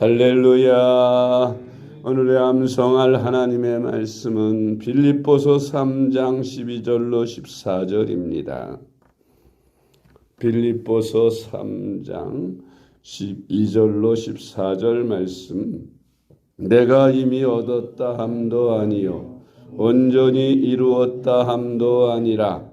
할렐루야. 오늘의 암송할 하나님의 말씀은 빌립보서 3장 12절로 14절입니다. 빌립보서 3장 12절로 14절 말씀. 내가 이미 얻었다 함도 아니요 온전히 이루었다 함도 아니라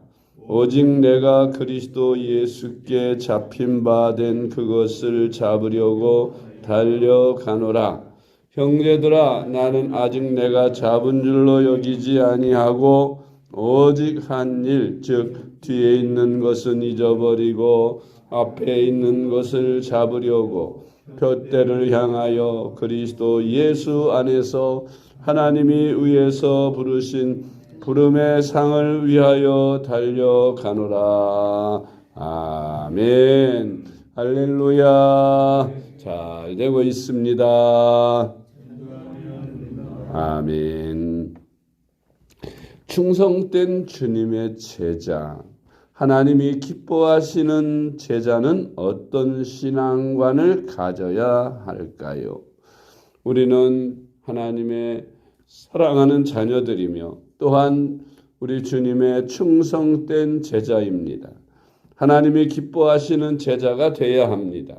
오직 내가 그리스도 예수께 잡힌 바 된 그것을 잡으려고 달려가노라. 형제들아, 나는 아직 내가 잡은 줄로 여기지 아니하고 오직 한 일, 즉 뒤에 있는 것은 잊어버리고 앞에 있는 것을 잡으려고 둯대를 향하여 그리스도 예수 안에서 하나님이 위에서 부르신 부름의 상을 위하여 달려가노라. 아멘. 할렐루야. 잘 되고 있습니다. 아멘. 충성된 주님의 제자, 하나님이 기뻐하시는 제자는 어떤 신앙관을 가져야 할까요? 우리는 하나님의 사랑하는 자녀들이며 또한 우리 주님의 충성된 제자입니다. 하나님이 기뻐하시는 제자가 되어야 합니다.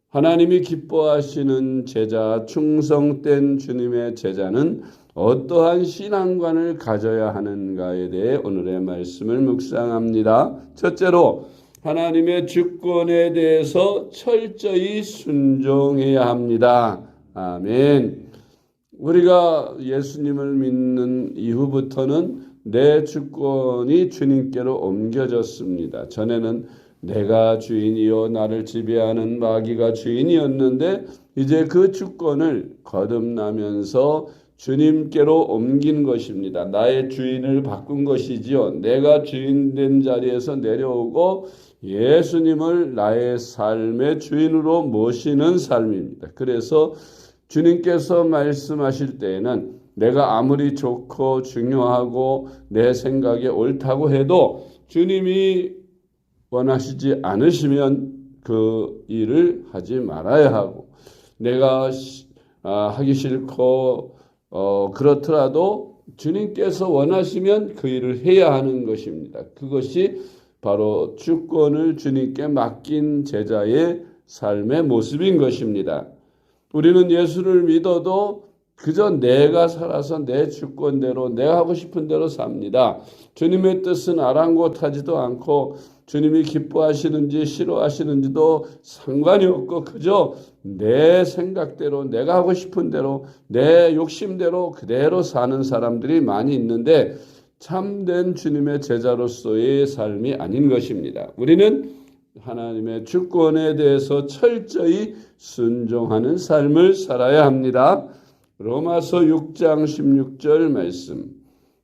하나님이 기뻐하시는 제자, 충성된 주님의 제자는 어떠한 신앙관을 가져야 하는가에 대해 오늘의 말씀을 묵상합니다. 첫째로 하나님의 주권에 대해서 철저히 순종해야 합니다. 아멘. 우리가 예수님을 믿는 이후부터는 내 주권이 주님께로 옮겨졌습니다. 전에는 내가 주인이요 나를 지배하는 마귀가 주인이었는데 이제 그 주권을 거듭나면서 주님께로 옮긴 것입니다. 나의 주인을 바꾼 것이지요. 내가 주인 된 자리에서 내려오고 예수님을 나의 삶의 주인으로 모시는 삶입니다. 그래서 주님께서 말씀하실 때에는 내가 아무리 좋고 중요하고 내 생각에 옳다고 해도 주님이 원하시지 않으시면 그 일을 하지 말아야 하고, 내가 하기 싫고 그렇더라도 주님께서 원하시면 그 일을 해야 하는 것입니다. 그것이 바로 주권을 주님께 맡긴 제자의 삶의 모습인 것입니다. 우리는 예수를 믿어도 그저 내가 살아서 내 주권대로 내가 하고 싶은 대로 삽니다. 주님의 뜻은 아랑곳하지도 않고 주님이 기뻐하시는지 싫어하시는지도 상관이 없고 그저 내 생각대로 내가 하고 싶은 대로 내 욕심대로 그대로 사는 사람들이 많이 있는데 참된 주님의 제자로서의 삶이 아닌 것입니다. 우리는 하나님의 주권에 대해서 철저히 순종하는 삶을 살아야 합니다. 로마서 6장 16절 말씀.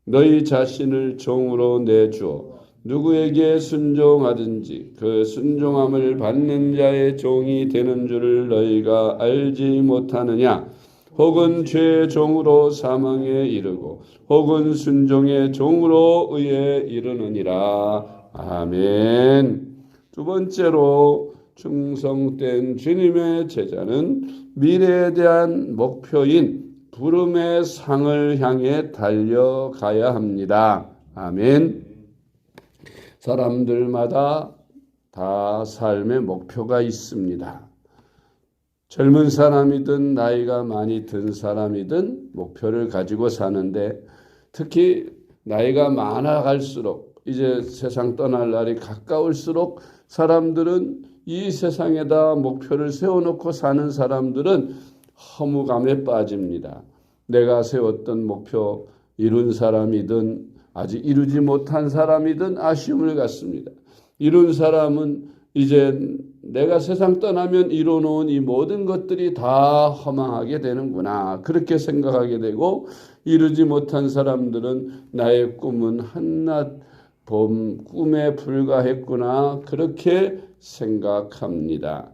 너희 자신을 종으로 내주어 누구에게 순종하든지 그 순종함을 받는 자의 종이 되는 줄을 너희가 알지 못하느냐? 혹은 죄의 종으로 사망에 이르고 혹은 순종의 종으로 의에 이르느니라. 아멘. 두 번째로 충성된 주님의 제자는 미래에 대한 목표인 부름의 상을 향해 달려가야 합니다. 아멘. 사람들마다 다 삶의 목표가 있습니다. 젊은 사람이든 나이가 많이 든 사람이든 목표를 가지고 사는데 특히 나이가 많아갈수록 이제 세상 떠날 날이 가까울수록 사람들은 이 세상에다 목표를 세워놓고 사는 사람들은 허무감에 빠집니다. 내가 세웠던 목표 이룬 사람이든 아직 이루지 못한 사람이든 아쉬움을 갖습니다. 이룬 사람은 이제 내가 세상 떠나면 이뤄놓은 이 모든 것들이 다 허망하게 되는구나 그렇게 생각하게 되고, 이루지 못한 사람들은 나의 꿈은 한낱 봄 꿈에 불과했구나 그렇게 생각합니다.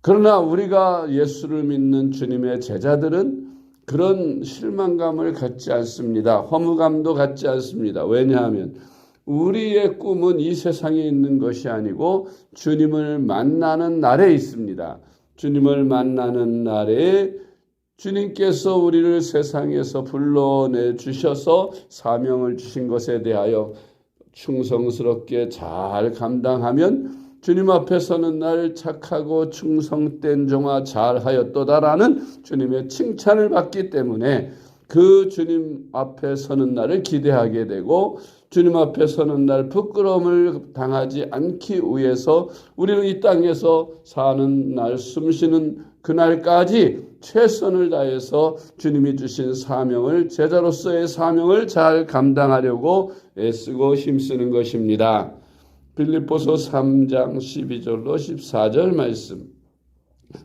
그러나 우리가 예수를 믿는 주님의 제자들은 그런 실망감을 갖지 않습니다. 허무감도 갖지 않습니다. 왜냐하면 우리의 꿈은 이 세상에 있는 것이 아니고 주님을 만나는 날에 있습니다. 주님을 만나는 날에 주님께서 우리를 세상에서 불러내 주셔서 사명을 주신 것에 대하여 충성스럽게 잘 감당하면 주님 앞에 서는 날 착하고 충성된 종아 잘하였도다라는 주님의 칭찬을 받기 때문에 그 주님 앞에 서는 날을 기대하게 되고 주님 앞에 서는 날 부끄러움을 당하지 않기 위해서 우리는 이 땅에서 사는 날 숨쉬는 그날까지 최선을 다해서 주님이 주신 사명을 제자로서의 사명을 잘 감당하려고 애쓰고 힘쓰는 것입니다. 빌립보서 3장 12절로 14절 말씀.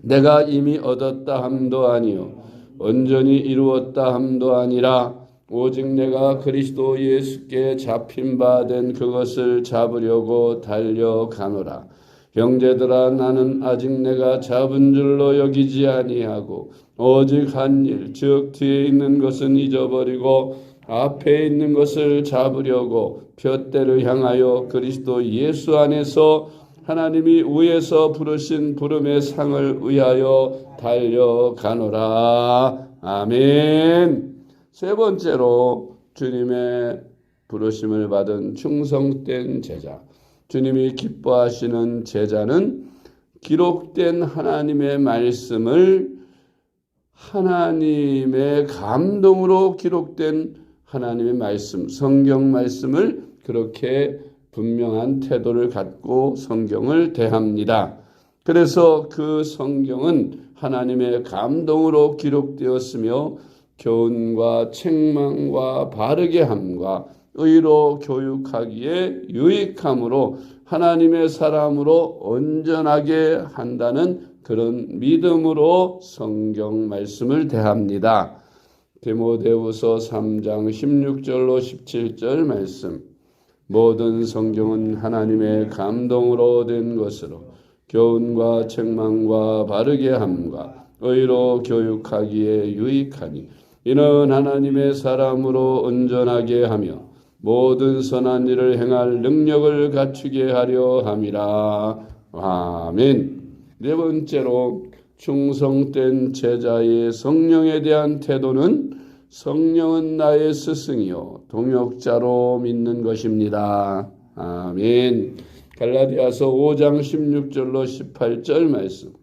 내가 이미 얻었다 함도 아니요 온전히 이루었다 함도 아니라 오직 내가 그리스도 예수께 잡힌 바 된 그것을 잡으려고 달려가노라. 형제들아 나는 아직 내가 잡은 줄로 여기지 아니하고 오직 한 일 즉 뒤에 있는 것은 잊어버리고 앞에 있는 것을 잡으려고 푯대를 향하여 그리스도 예수 안에서 하나님이 위에서 부르신 부름의 상을 위하여 달려가노라. 아멘. 세 번째로 주님의 부르심을 받은 충성된 제자. 주님이 기뻐하시는 제자는 기록된 하나님의 말씀을 하나님의 감동으로 기록된 하나님의 말씀, 성경 말씀을 그렇게 분명한 태도를 갖고 성경을 대합니다. 그래서 그 성경은 하나님의 감동으로 기록되었으며 교훈과 책망과 바르게 함과 의로 교육하기에 유익함으로 하나님의 사람으로 온전하게 한다는 그런 믿음으로 성경 말씀을 대합니다. 디모데후서 3장 16절로 17절 말씀. 모든 성경은 하나님의 감동으로 된 것으로 교훈과 책망과 바르게 함과 의로 교육하기에 유익하니 이는 하나님의 사람으로 온전하게 하며 모든 선한 일을 행할 능력을 갖추게 하려 함이라. 아멘. 네 번째로 충성된 제자의 성령에 대한 태도는 성령은 나의 스승이요 동역자로 믿는 것입니다. 아멘. 갈라디아서 5장 16절로 18절 말씀.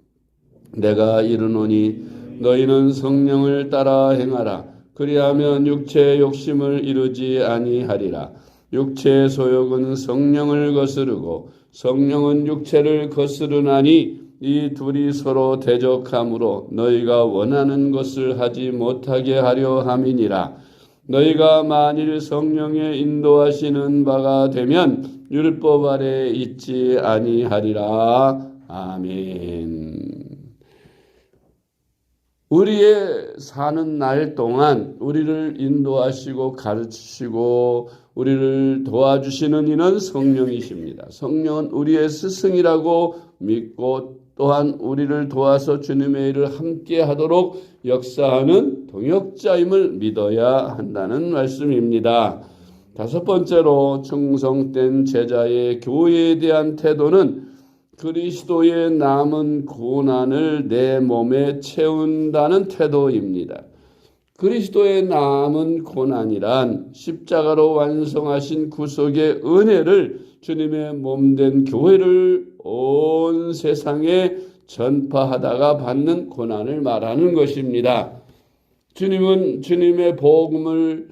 내가 이르노니 너희는 성령을 따라 행하라. 그리하면 육체의 욕심을 이루지 아니하리라. 육체의 소욕은 성령을 거스르고 성령은 육체를 거스르나니 이 둘이 서로 대적하므로 너희가 원하는 것을 하지 못하게 하려 함이니라. 너희가 만일 성령의 인도하시는 바가 되면 율법 아래 있지 아니하리라. 아멘. 우리의 사는 날 동안 우리를 인도하시고 가르치시고 우리를 도와주시는 이는 성령이십니다. 성령은 우리의 스승이라고 믿고 또한 우리를 도와서 주님의 일을 함께 하도록 역사하는 동역자임을 믿어야 한다는 말씀입니다. 다섯 번째로 충성된 제자의 교회에 대한 태도는 그리스도의 남은 고난을 내 몸에 채운다는 태도입니다. 그리스도의 남은 고난이란 십자가로 완성하신 구속의 은혜를 주님의 몸된 교회를 온 세상에 전파하다가 받는 고난을 말하는 것입니다. 주님은 주님의 복음을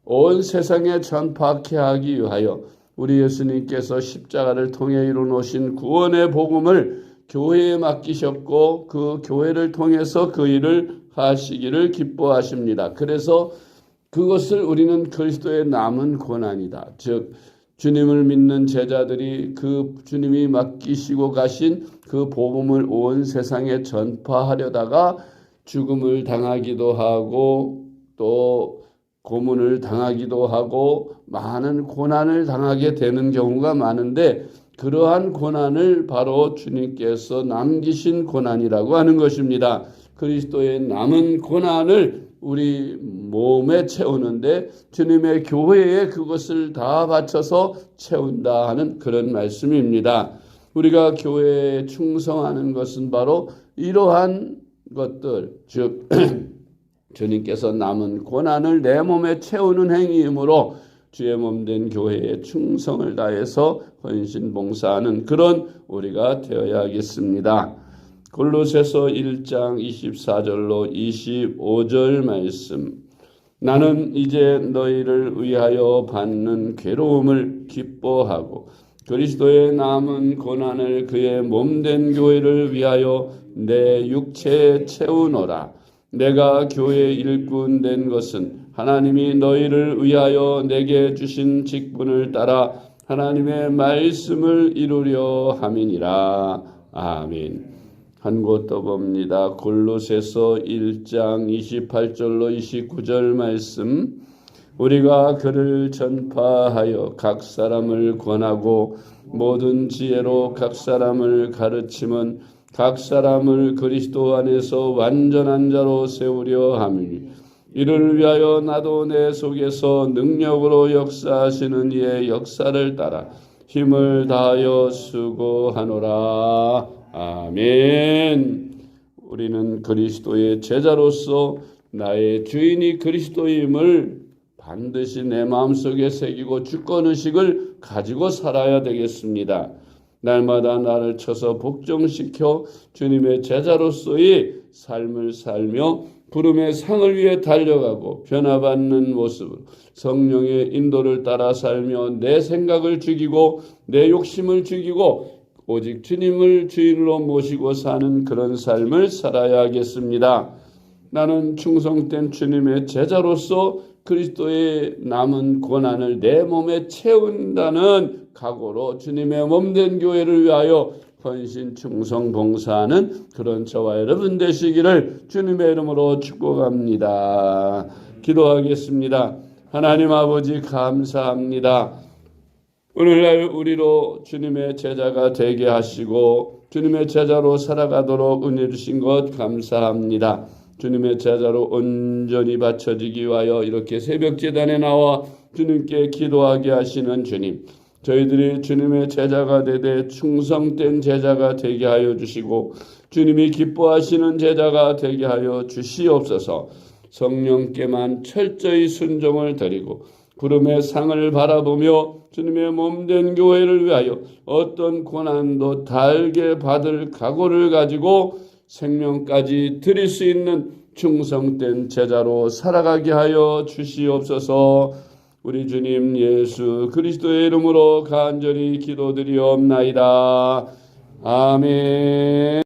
온 세상에 전파케 하기 위하여 우리 예수님께서 십자가를 통해 이루어놓으신 구원의 복음을 교회에 맡기셨고 그 교회를 통해서 그 일을 하시기를 기뻐하십니다. 그래서 그것을 우리는 그리스도의 남은 고난이다. 즉 주님을 믿는 제자들이 그 주님이 맡기시고 가신 그 복음을 온 세상에 전파하려다가 죽음을 당하기도 하고 또 고문을 당하기도 하고 많은 고난을 당하게 되는 경우가 많은데 그러한 고난을 바로 주님께서 남기신 고난이라고 하는 것입니다. 그리스도의 남은 고난을 우리 몸에 채우는데 주님의 교회에 그것을 다 바쳐서 채운다 하는 그런 말씀입니다. 우리가 교회에 충성하는 것은 바로 이러한 것들, 즉 주님께서 남은 고난을 내 몸에 채우는 행위이므로 주의 몸된 교회에 충성을 다해서 헌신 봉사하는 그런 우리가 되어야겠습니다. 골로새서 1장 24절로 25절 말씀. 나는 이제 너희를 위하여 받는 괴로움을 기뻐하고 그리스도의 남은 고난을 그의 몸된 교회를 위하여 내 육체에 채우노라. 내가 교회의 일꾼 된 것은 하나님이 너희를 위하여 내게 주신 직분을 따라 하나님의 말씀을 이루려 함이니라. 아멘. 한 곳 더 봅니다. 골로새서 1장 28절로 29절 말씀. 우리가 그를 전파하여 각 사람을 권하고 모든 지혜로 각 사람을 가르침은 각 사람을 그리스도 안에서 완전한 자로 세우려 함이니 이를 위하여 나도 내 속에서 능력으로 역사하시는 이의 역사를 따라 힘을 다하여 수고하노라. 아멘. 우리는 그리스도의 제자로서 나의 주인이 그리스도임을 반드시 내 마음속에 새기고 주권의식을 가지고 살아야 되겠습니다. 날마다 나를 쳐서 복종시켜 주님의 제자로서의 삶을 살며 부름의 상을 위해 달려가고 변화받는 모습으로 성령의 인도를 따라 살며 내 생각을 죽이고 내 욕심을 죽이고 오직 주님을 주인으로 모시고 사는 그런 삶을 살아야겠습니다. 나는 충성된 주님의 제자로서 그리스도의 남은 고난을 내 몸에 채운다는 각오로 주님의 몸된 교회를 위하여 헌신 충성 봉사하는 그런 저와 여러분 되시기를 주님의 이름으로 축복합니다. 기도하겠습니다. 하나님 아버지 감사합니다. 오늘날 우리로 주님의 제자가 되게 하시고 주님의 제자로 살아가도록 은혜 주신 것 감사합니다. 주님의 제자로 온전히 바쳐지기 위하여 이렇게 새벽제단에 나와 주님께 기도하게 하시는 주님, 저희들이 주님의 제자가 되되 충성된 제자가 되게 하여 주시고 주님이 기뻐하시는 제자가 되게 하여 주시옵소서. 성령께만 철저히 순종을 드리고 구름의 상을 바라보며 주님의 몸된 교회를 위하여 어떤 고난도 달게 받을 각오를 가지고 생명까지 드릴 수 있는 충성된 제자로 살아가게 하여 주시옵소서. 우리 주님 예수 그리스도의 이름으로 간절히 기도드리옵나이다. 아멘.